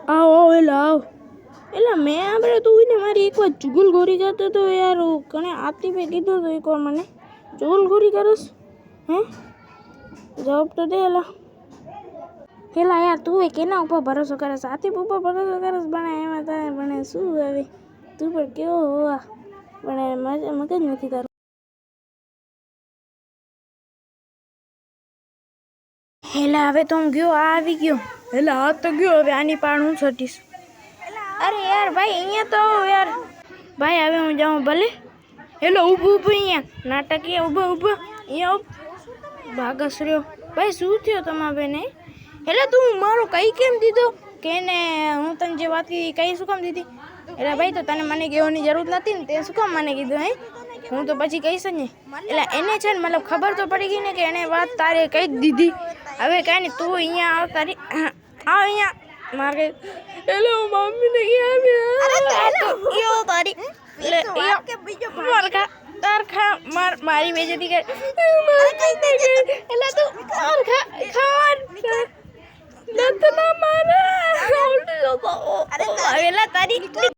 આવો એલા મેં આપણે તું ને મારી એક વાર ચુગલખોરી કરતો તો યાર કણે આતી પે કીધું તો એકવાર મને ચુગલખોરી કરસ હે જવાબ તો દે એલા યાર તું એ કેના ઉપર ભરોસો કરસ આતી ઉપર ભરોસો કરસ બને એમાં તારે બને શું હવે તું પણ કેવો હોવા બને મગજ નથી તારું હેલા હવે તો હું ગયો આ આવી ગયો હેલા આ તો ગયો હવે આની પાણ હું છટીશ અરે યાર ભાઈ અહીંયા તો યાર ભાઈ હવે હું જાઉં ભલે હેલો ઊભું અહીંયા નાટકીય ઊભો અહીંયા ભાગસ રહ્યો ભાઈ શું થયો તમારા બેને એટલે તું મારો કઈ કેમ દીધો કે એને હું તને જે વાત કીધી કઈ શું કામ દીધી એટલે ભાઈ તો તને મને કહેવાની જરૂર નથી ને તે શું કામ મને કીધું હે હું તો પછી કહીશ ને એટલે એને છે ને મતલબ ખબર તો પડી ગઈ ને કે એને વાત તારે કહી જ દીધી હવે કાંઈ નહીં તું અહીંયા આવ તારી અહીંયા મારે એટલે હું મમ્મીને મારી બેજતી કર એટલે તું ખાવા મારે તારી